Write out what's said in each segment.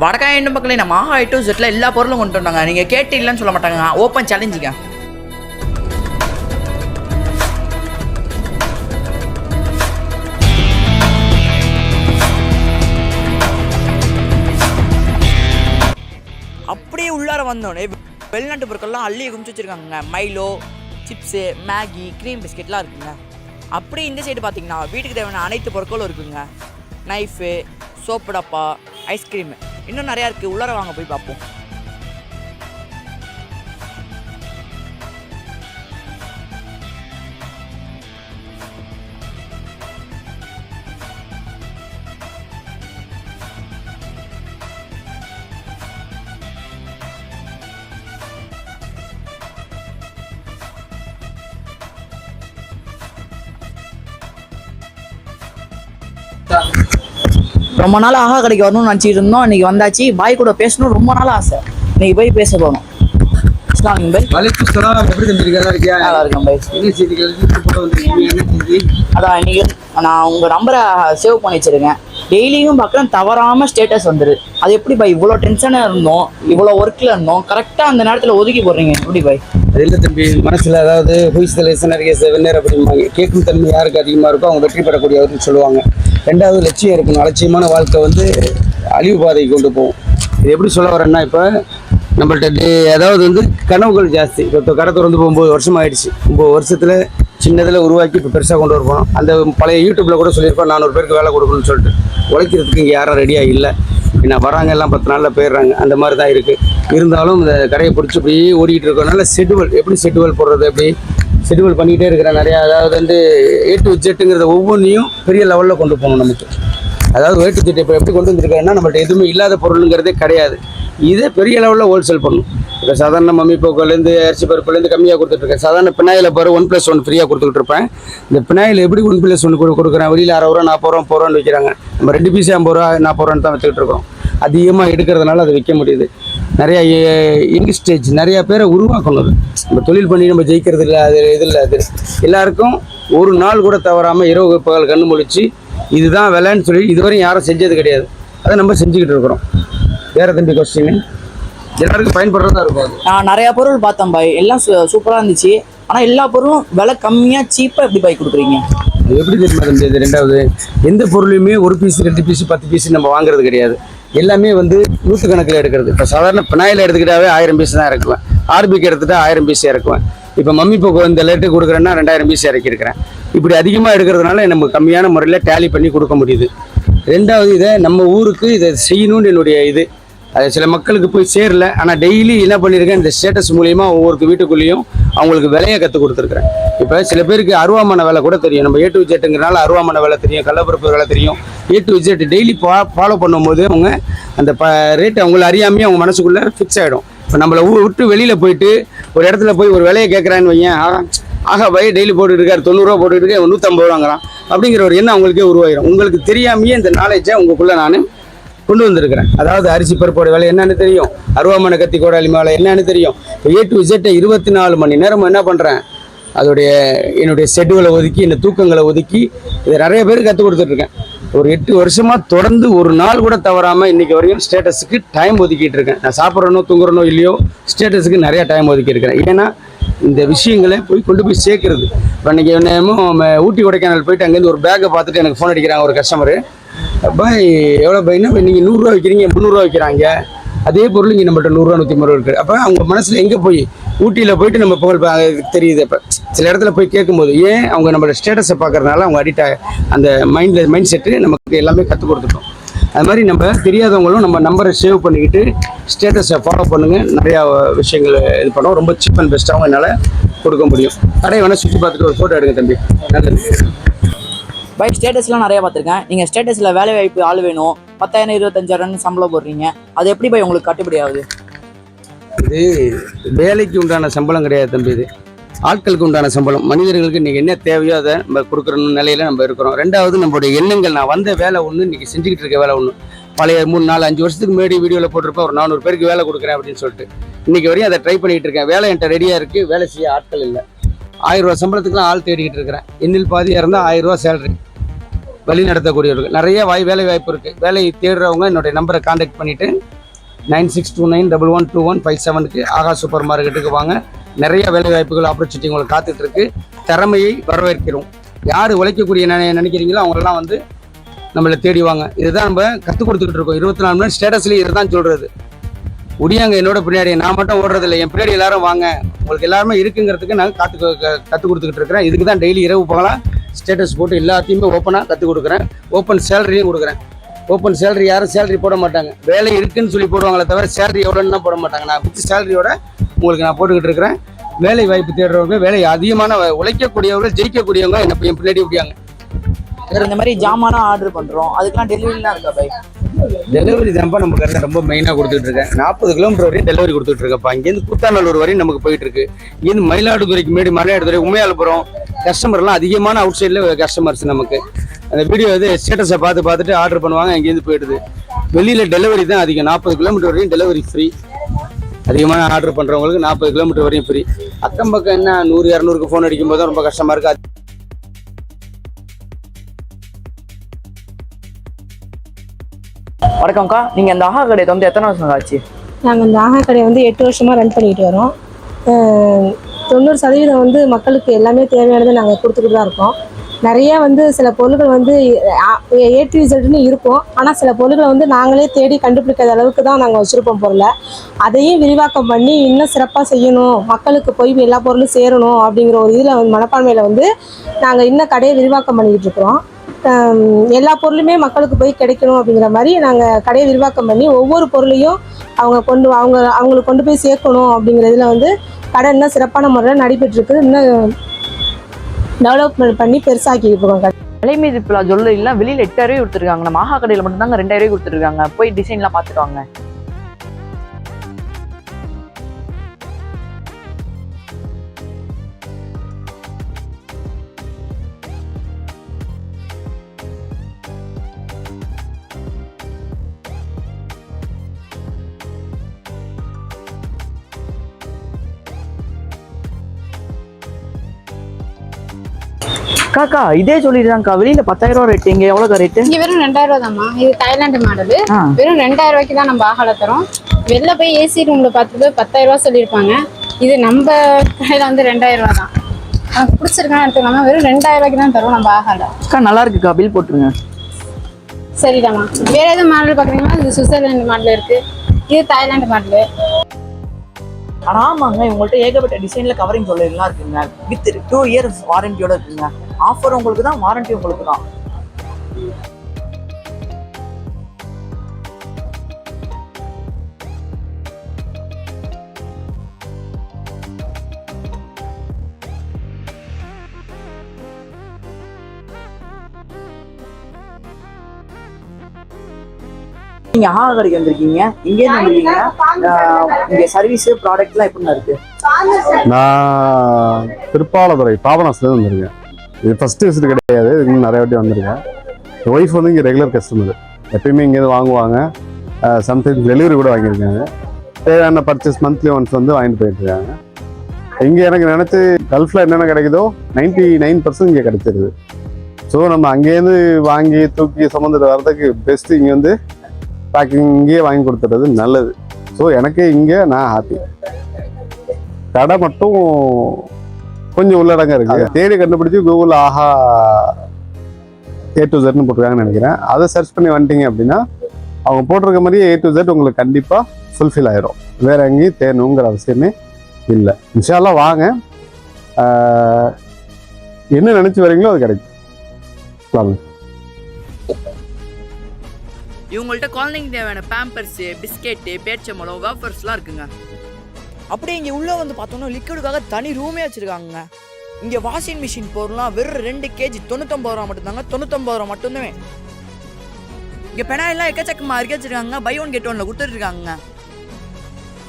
வடகாயின் மக்களே நம்ம ஆஹா ஐட்டும் செட்டில் எல்லா பொருளும் கொண்டு வந்தாங்க. நீங்கள் கேட்டு இல்லைன்னு சொல்ல மாட்டாங்க. ஓப்பன் சேலஞ்சுங்க. அப்படியே உள்ளார வந்தோடனே வெளிநாட்டு பொருட்கள்லாம் அள்ளியை குமிச்சு வச்சுருக்காங்க. மைலோ, சிப்ஸு, மேகி, க்ரீம் பிஸ்கெட்லாம் இருக்குங்க. அப்படியே இந்த சைடு பார்த்தீங்கன்னா வீட்டுக்கு தேவையான அனைத்து பொருட்களும் இருக்குங்க. நைஃபு, சோப்பு டப்பா, ஐஸ்கிரீமு, இன்னும் நிறையா இருக்குது. உள்ளார வாங்க போய் பார்ப்போம். ரொம்ப நாள் ஆஹா கடைக்கு வரணும்னு நினச்சிட்டு இருந்தோம். இன்னைக்கு வந்தாச்சு. பாய் கூட பேசணும் ரொம்ப நாள் ஆசை. இன்னைக்கு போய் பேச போகணும். அதான் இன்னைக்கு நான் உங்கள் நம்பரை சேவ் பண்ணி வச்சிருக்கேன். டெய்லியும் பார்க்குறேன், தவறாமல் ஸ்டேட்டஸ் வந்துரு. அது எப்படி பாய்? இவ்வளோ டென்ஷனாக இருந்தோம், இவ்வளோ ஒர்க்கில் இருந்தோம், கரெக்டாக அந்த நேரத்தில் ஒதுக்கி போடுறீங்க. எப்படி பாய்? அது இல்லை தம்பி, மனசில் அதாவது வெந்நேர் அப்படிம்பாங்க. கேட்கும் தன்மை யாருக்கு அதிகமாக இருக்கோ அவங்க வெற்றி பெறக்கூடியவர்னு சொல்லுவாங்க. ரெண்டாவது லட்சியம் இருக்கணும். அலட்சியமான வாழ்க்கை அழிவு பாதைக்கு கொண்டு போகும். இது எப்படி சொல்ல வரேன்னா, இப்போ நம்மள்ட்ட அதாவது கனவுகள் ஜாஸ்தி. இப்போ கடை திறந்து 9 வருஷம் ஆகிடுச்சு. 9 வருஷத்தில் சின்னதில் உருவாக்கி இப்போ பெருசாக கொண்டு வரப்போம். அந்த பழைய யூடியூப்பில் கூட சொல்லியிருப்போம் 400 பேருக்கு வேலை கொடுக்கணும்னு சொல்லிட்டு. உழைக்கிறதுக்கு இங்கே யாரும் ரெடியாக இல்லை. என்ன வராங்க எல்லாம் 10 நாளில் போயிடுறாங்க. அந்த மாதிரி தான் இருக்குது. இருந்தாலும் இந்த கடையை பிடிச்சி இப்படி ஓடிக்கிட்டு இருக்கனால எப்படி ஷெட்யூல் போடுறது, எப்படி ஷெட்யூல் பண்ணிக்கிட்டே இருக்கிறேன் நிறையா. அதாவது A to Z ஒவ்வொன்றையும் பெரிய லெவலில் கொண்டு போகணும் நமக்கு. அதாவது A to Z இப்போ எப்படி கொண்டு வந்துருக்கேன்னா, நம்மள்ட்ட எதுவுமே இல்லாத பொருளுங்கிறதே கிடையாது. இதே பெரிய லெவலில் ஹோல்சேல் பண்ணணும். இப்போ சாதாரண மம்மி போக்குலேருந்து அரிசி பருப்புலேருந்து கம்மியாக கொடுத்துட்ருக்கேன். சாதாரண பினாயில் பாரு 1+1 ஃப்ரீயாக கொடுத்துக்கிட்டு இருப்பேன். இந்த பினாயில் எப்படி 1+1 கொடுக்குறேன்? வெளியில் 60 ரூபா 40 ரூபா 40 ரூபான்னு விற்கிறாங்க. நம்ம 2 பீஸ் 50 ரூபா 40 ரூபான்னு தான் வச்சுக்கிட்டு இருக்கோம். அதிகமாக எடுக்கிறதுனால அதை விற்க முடியுது. நிறையா யங் ஸ்டேஜ் நிறையா பேரை உருவாக்கணும். நம்ம தொழில் பண்ணி நம்ம ஜெயிக்கிறது இல்லை. அது இது இல்லை. அது எல்லாருக்கும் ஒரு நாள் கூட தவறாமல் இரவு பகல் கண்ணு முழிச்சு இதுதான் விலைன்னு சொல்லி இதுவரையும் யாரும் செஞ்சது கிடையாது. அதை நம்ம செஞ்சுக்கிட்டு இருக்கிறோம். வேறு தம்பி கொஸ்டின் எல்லாருக்கும் பயன்படுறதா இருக்கும். நான் நிறையா பொருள் பார்த்தேன் பாய், எல்லாம் சூப்பராக இருந்துச்சு. ஆனால் எல்லா பொருளும் விலை கம்மியாக சீப்பாக எப்படி பாய் கொடுக்குறீங்க? எப்படி தெரியுமா தம்பி? இது ரெண்டாவது, எந்த பொருளையுமே 1 பீஸ் 2 பீஸ் 10 பீஸ் நம்ம வாங்குறது கிடையாது. எல்லாமே 100 கணக்கில் எடுக்கிறது. இப்போ சாதாரண பினாயில் எடுத்துக்கிட்டாவே 1000 பீஸ் தான் இறக்குவேன். ஆர்பிக்கு எடுத்துகிட்டா 1000 பீஸ் இறக்குவேன். இப்போ மம்மி போக்கு இந்த லேட்டு கொடுக்குறேன்னா 2000 பீஸ் இறக்கியிருக்கிறேன். இப்படி அதிகமாக எடுக்கிறதுனால நம்ம கம்மியான முறையில் டேலி பண்ணி கொடுக்க முடியுது. ரெண்டாவது, இதை நம்ம ஊருக்கு இதை செய்யணும்னு என்னுடைய அது சில மக்களுக்கு போய் சேரல. ஆனால் டெய்லி என்ன பண்ணியிருக்கேன், இந்த ஸ்டேட்டஸ் மூலிமா ஒவ்வொரு வீட்டுக்குள்ளேயும் அவங்களுக்கு விலையை கற்றுக் கொடுத்துருக்குறேன். இப்போ சில பேருக்கு அருவாமான வேலை கூட தெரியும். நம்ம A to Zங்கிறனால அருவாமான வேலை தெரியும், கடலப்பருப்பு வேலை தெரியும். A to Z daily follow பண்ணும்போது அவங்க அந்த ரேட் அவங்கள அறியாமையே அவங்க மனசுக்குள்ளே ஃபிக்ஸ் ஆகிடும். இப்போ நம்மளை விட்டு வெளியில் போயிட்டு ஒரு இடத்துல போய் ஒரு விலையை கேட்குறான்னு வையன், ஆகா பை டெய்லி போட்டுட்டு இருக்காரு 90 ரூபா போட்டுட்டு இருக்கேன் 150 ரூபாங்கிறான் அப்படிங்கிற ஒரு எண்ணம் அவங்களுக்கே உருவாயிடும். உங்களுக்கு தெரியாமையே இந்த நாலேஜை உங்களுக்குள்ளே நான் கொண்டு வந்திருக்கிறேன். அதாவது அரிசி பருப்போட விலை என்னன்னு தெரியும், அருவாமனை கத்தி கோடாலி மேலே என்னன்னு தெரியும். இப்போ A to Z 24 மணி நேரம் என்ன பண்ணுறேன், என்னுடைய ஷெட்யூலை ஒதுக்கி இந்த தூக்கங்களை ஒதுக்கி இதை நிறைய பேருக்கு கற்றுக் கொடுத்துட்ருக்கேன். ஒரு 8 வருஷமாக தொடர்ந்து ஒரு நாள் கூட தவறாமல் இன்றைக்கி வரையும் ஸ்டேட்டஸுக்கு டைம் ஒதுக்கிட்டு இருக்கேன். நான் சாப்பிட்றனோ தூங்குறனோ இல்லையோ ஸ்டேட்டஸுக்கு நிறையா டைம் ஒதுக்கி இருக்கிறேன். ஏன்னா இந்த விஷயங்களை கொண்டு போய் சேர்க்கறது. இப்போ இன்றைக்கி என்னமோ ஊட்டி கொடைக்கானல் போயிட்டு அங்கேருந்து ஒரு பேக்கை பார்த்துட்டு எனக்கு ஃபோன் அடிக்கிறாங்க ஒரு கஸ்டமரு. பாய் எவ்வளோ பையனா நீங்கள் 100 ரூபா விற்கிறீங்க 300 ரூபா விற்கிறாங்க. அதே பொருள் இங்கே நம்மள்ட்ட 100 ரூபா 150 ரூபா இருக்குது. அப்போ அவங்க மனசில் எங்கே போய் ஊட்டியில் போயிட்டு நம்ம புகழ் தெரியுது. இப்போ சில இடத்துல போய் கேட்கும்போது ஏன் அவங்க நம்மளோட ஸ்டேட்டஸை பார்க்கறதுனால அவங்க அந்த மைண்ட் செட்டு நமக்கு எல்லாமே கற்றுக் கொடுத்துட்டோம். அது மாதிரி நம்ம தெரியாதவங்களும் நம்ம நம்பரை சேவ் பண்ணிக்கிட்டு ஸ்டேட்டஸை ஃபாலோ பண்ணுங்கள். நிறையா விஷயங்கள் இது பண்ணுவோம். ரொம்ப சீப் அண்ட் பெஸ்ட்டாகவும் என்னால் கொடுக்க முடியும். கடையை வேணால் சுற்றி பார்த்துட்டு ஒரு ஃபோட்டோ எடுங்க தம்பி. நல்லது பை. ஸ்டேட்டஸ்லாம் நிறையா பார்த்துருக்கேன். நீங்கள் ஸ்டேட்டஸில் வேலை வாய்ப்பு ஆள் வேணும் 10,000 25,000 சம்பளம் போடுறீங்க. அது எப்படி போய் உங்களுக்கு கட்டுப்படி ஆகுது? இது வேலைக்கு உண்டான சம்பளம் கிடையாது தம்பி. இது ஆட்களுக்கு உண்டான சம்பளம். மனிதர்களுக்கு இன்றைக்கி என்ன தேவையோ அதை நம்ம கொடுக்குற நிலையில் நம்ம இருக்கிறோம். ரெண்டாவது, நம்மளுடைய எண்ணங்கள். நான் வந்த வேலை ஒன்று, இன்றைக்கி செஞ்சுக்கிட்டு இருக்க வேலை ஒன்று. பழைய 3 4 5 வருஷத்துக்கு முன்னாடி வீடியோவில் போட்டிருப்பேன் ஒரு 400 பேருக்கு வேலை கொடுக்குறேன் அப்படின்னு சொல்லிட்டு. இன்றைக்கி வரையும் அதை ட்ரை பண்ணிகிட்டு இருக்கேன். வேலை என்கிட்ட ரெடியாக இருக்குது, வேலை செய்ய ஆட்கள் இல்லை. 1000 ரூபா சம்பளத்துக்குலாம் ஆள் தேடிக்கிட்டு இருக்கிறேன். இன்னில் பாதியாக இருந்தால் 1000 ரூபா சேலரி. வழி நடத்தக்கூடியவர்கள் நிறைய வேலை வாய்ப்பு இருக்குது. வேலையை தேடுறவங்க என்னுடைய நம்பரை கான்டாக்ட் பண்ணிவிட்டு 9629112157க்கு ஆகா சூப்பர் மார்க்கெட்டுக்கு வாங்க. நிறைய வேலை வாய்ப்புகள் ஆப்பர்ச்சுனிட்டி உங்களுக்கு காத்துட்ருக்கு. திறமையை வரவேற்கிறோம். யார் உழைக்கக்கூடிய நினைக்கிறீங்களோ அவங்களெல்லாம் வந்து நம்மளை தேடி வாங்க. இதுதான் நம்ம கற்றுக் கொடுத்துக்கிட்டு இருக்கோம். 24 மணி நேரம் ஸ்டேட்டஸ்லேயே இதை தான் சொல்கிறது. ஒடியாங்க என்னோட பின்னாடி, நான் மட்டும் ஓடுறதில்லை, என் பின்னாடி எல்லாரும் வாங்க, உங்களுக்கு எல்லாருமே இருக்குங்கிறதுக்கு நான் கற்றுக் கொடுத்துக்கிட்டு இருக்கிறேன். இதுக்கு தான் டெய்லி இரவு பகலாம் ஸ்டேட்டஸ் போட்டு எல்லாத்தையுமே ஓப்பனாக கற்றுக் கொடுக்குறேன். ஓப்பன் சேலரியும் கொடுக்குறேன். ஓப்பன் சேலரி யாரும் சேலரி போட மாட்டாங்க, வேலை இருக்குன்னு சொல்லி போடுவாங்களே தவிர சேலரி எவ்வளோன்னா போட மாட்டாங்க. நான் வித் சேலரியோட உங்களுக்கு நான் போட்டுக்கிட்டு இருக்கிறேன். வேலை வாய்ப்பு தேடுறவங்க, வேலை அதிகமான உழைக்கக்கூடியவங்க, ஜெயிக்கக்கூடியவங்க என் பின்னாடி ஒடியாங்க. வேறு இந்த மாதிரி ஜாமானும் ஆர்டர் பண்ணுறோம், அதுக்கெல்லாம் டெலிவரிலாம் இருக்கா பை? டெலிவரி தான்ப்பா நம்ம கரெக்டாக ரொம்ப மெயினாக கொடுத்துட்டு இருக்கேன். 40 கிலோமீட்டர் வரையும் டெலிவரி கொடுத்துட்டு இருக்கப்பா. இங்கேருந்து கூத்தாநல்லூர் வரையும் நமக்கு போயிட்டு இருக்கு. இங்கேருந்து மயிலாடுதுறைக்கு முன்னாடி மலையாடுதுறை, உமையாளபுரம் கஸ்டமர்லாம் அதிகமான அவுட் சைடில் கஸ்டமர்ஸ் நமக்கு அந்த வீடியோ இது ஸ்டேட்டஸை பார்த்துட்டு ஆர்டர் பண்ணுவாங்க. இங்கேருந்து போயிடுது. வெளியில் டெலிவரி தான் அதிகம். 40 கிலோமீட்டர் வரையும் டெலிவரி ஃப்ரீ. அதிகமான ஆர்டர் பண்ணுறவங்களுக்கு 40 கிலோமீட்டர் வரையும் ஃப்ரீ. அக்கம் பக்கம் என்ன 100-200க்கு ஃபோன் அடிக்கும் போது தான் ரொம்ப கஷ்டமாக இருக்குது. வணக்கம்க்கா, நீங்கள் இந்த ஆஹா கடையை வந்து எத்தனை வருஷம் ஆச்சு? நாங்கள் இந்த ஆஹா கடையை வந்து 8 வருஷமாக ரன் பண்ணிக்கிட்டு வரோம். 90% வந்து மக்களுக்கு எல்லாமே தேவையானதை நாங்கள் கொடுத்துக்கிட்டு தான் இருக்கோம். நிறைய வந்து சில பொருட்கள் வந்து A to Zன்னு இருக்கும். ஆனால் சில பொருட்களை வந்து நாங்களே தேடி கண்டுபிடிக்காத அளவுக்கு தான் நாங்கள் வச்சுருப்போம் பொருளை. அதையும் விரிவாக்கம் பண்ணி இன்னும் சிறப்பாக செய்யணும், மக்களுக்கு போய் எல்லா பொருளும் சேரணும் அப்படிங்கிற ஒரு இதில் வந்து மனப்பான்மையில் வந்து நாங்கள் இன்னும் கடையை விரிவாக்கம் பண்ணிக்கிட்டு இருக்கிறோம். எல்லா பொருளுமே மக்களுக்கு போய் கிடைக்கணும் அப்படிங்கிற மாதிரி நாங்கள் கடையை விரிவாக்கம் பண்ணி ஒவ்வொரு பொருளையும் அவங்களுக்கு கொண்டு போய் சேர்க்கணும் அப்படிங்கிறதுல வந்து கடை இன்னும் சிறப்பான முறையில் நடைபெற்றிருக்கு. இன்னும் டெவலப்மெண்ட் பண்ணி பெருசாக்கிட்டு இருக்கோம் கடை. விலை மீது ஜுவல்லரிலாம் வெளியில் 8000 கொடுத்துருக்காங்க. நம்ம ஆஹா கடையில் மட்டும்தாங்க 2000 கொடுத்துருக்காங்க. போய் டிசைன்லாம் பார்த்துட்டு வாங்க. காக்கா இதே சொல்லிடுறாங்கக்கா, வெளியில 10,000 ரேட், இங்க எவ்வளவு ரேட்டு? இங்க வெறும் 2000 தான்மா. இது தாய்லாந்து மாடலு. வெறும் 2000 ரூபாய்க்கு தான் நம்ம ஆஹால தரோம். வெளில போய் ஏசி ரூம்ல பார்த்துட்டு 10,000 ரூபா சொல்லியிருப்பாங்க. இது நம்ம கடையில வந்து 2000 ரூபா தான். நமக்கு பிடிச்சிருக்கான்னு எடுத்துக்கலாமா? வெறும் 2000 ரூபாய்க்கு தான் தரோம் நம்ம ஆஹால. அக்கா நல்லா இருக்குக்கா, பில் போட்டுருங்க. சரிதாம்மா. வேற எதுவும் மாடல் பாக்குறீங்களா? இது சுவிட்சர்லாந்து மாடல் இருக்கு, இது தாய்லாந்து மாடலு. ஆமாங்க, உங்கள்கிட்ட ஏகப்பட்ட டிசைன்ல கவரிங் ஜுவல்லரிலாம் இருக்குங்க. வித் 2 இயர்ஸ் வாரண்டியோட இருக்குங்க. ஆஃபர் உங்களுக்கு தான், வாரண்டி உங்களுக்கு தான். நீங்க ஆஹா கடைக்கு வந்திருக்கீங்க, இங்கே வந்திருக்கீங்க. இங்க சர்வீஸ் ப்ராடக்ட்லாம் எப்படின்னா இருக்கு? நான் திருப்பாலதுறை பாபநாசத்துல வந்திருக்கேன். இது ஃபர்ஸ்ட் விசிட் கிடையாது, இதுக்கு நிறைய வாட்டி வந்திருக்கேன். என் ஒய்ஃப் வந்து இங்கே ரெகுலர் கஸ்டமர், எப்பயுமே இங்கேருந்து வாங்குவாங்க. சம்டைம்ஸ் டெலிவரி கூட வாங்கியிருக்காங்க. தேவையான பர்ச்சேஸ் மந்த்லி ஒன்ஸ் வந்து வாங்கிட்டு போயிட்டு இருக்காங்க. இங்கே எனக்கு நினச்சி கல்ஃபில் என்னென்ன கிடைக்குதோ 99% இங்கே கிடைச்சிருது. ஸோ நம்ம அங்கேருந்து வாங்கி தூக்கி சுமந்துட்டு வர்றதுக்கு பெஸ்ட்டு இங்கே வந்து பேக்கிங் இங்கேயே வாங்கி கொடுத்துறது நல்லது. ஸோ எனக்கு இங்கே நான் ஹாப்பி. கடை மட்டும் கொஞ்சம் உள்ளடங்க இருக்கு. தேடி கண்டுபிடிச்சி கூகுள் ஆஹா A to Zன்னு போட்டிருக்காங்கன்னு நினைக்கிறேன். அதை சர்ச் பண்ணி வந்துட்டீங்க அப்படின்னா அவங்க போட்டிருக்க மாதிரியே A to Z உங்களுக்கு கண்டிப்பாக ஃபுல்ஃபில் ஆயிரும். வேற எங்கேயும் தேடணுங்கிற அவசியமே இல்லை. இன்ஷால்லா வாங்க, என்ன நினைச்சு வரீங்களோ அது கிடைக்கும். இவங்கள்ட்ட குழந்தைங்க தேவையான பேம்பர்ஸ், பிஸ்கெட்டு, பேச்சம்பழம், வேஃபர்ஸ்லாம் இருக்குங்க. அப்படியே இங்கே உள்ளே வந்து பார்த்தோன்னா லிக்விடுக்காக தனி ரூமே வச்சுருக்காங்க. இங்கே வாஷிங் மிஷின் பொருள்லாம் வெறும் 2 kg 99 ரூபா மட்டும்தாங்க. 99 ரூபா மட்டும்தான். இங்கே பெனாயிலாம் எக்கச்சக்கமாக இறக்கி வச்சுருக்காங்க. பை 1 get 1ல கொடுத்துட்ருக்காங்க.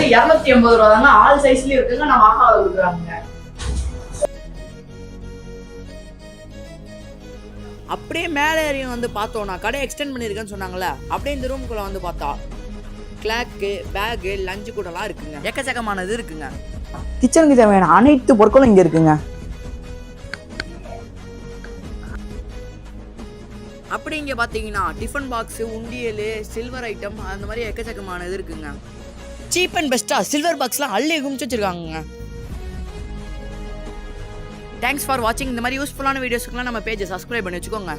280 ரூபா தாங்க. ஆல் சைஸ்லேயும் இருக்குங்க. நான் வாங்க கொடுக்குறாங்க. அப்படியே மேலே ஏறியும் வந்து பார்த்தோன்னா கடை எக்ஸ்டெண்ட் பண்ணியிருக்கேன்னு சொன்னாங்களே, அப்படியே இந்த ரூமுக்குள்ளே வந்து பார்த்தா கிளாக்கு, பேகு, லஞ்சு கூடலாம் இருக்குங்க. எக்கச்சக்கமானது இருக்குங்க. கிச்சனுக்கு தேவையான அனைத்து பொருட்களும் இங்கே இருக்குங்க. அப்படி இங்கே பார்த்தீங்கன்னா டிஃபன் பாக்ஸு, உண்டியல், சில்வர் ஐட்டம் அந்த மாதிரி எக்கச்சக்கமான இது இருக்குங்க. சீப் அண்ட் பெஸ்ட்டாக சில்வர் பாக்ஸ்லாம் அள்ளி குமிச்சு வச்சுருக்காங்க. தேங்க்ஸ் ஃபார் வாட்சிங். இந்த மாதிரி யூஸ்ஃபுல்லான வீடியோஸ்க்குலாம் நம்ம பேஜை சப்ஸ்கிரைப் பண்ணி வச்சுக்கோங்க.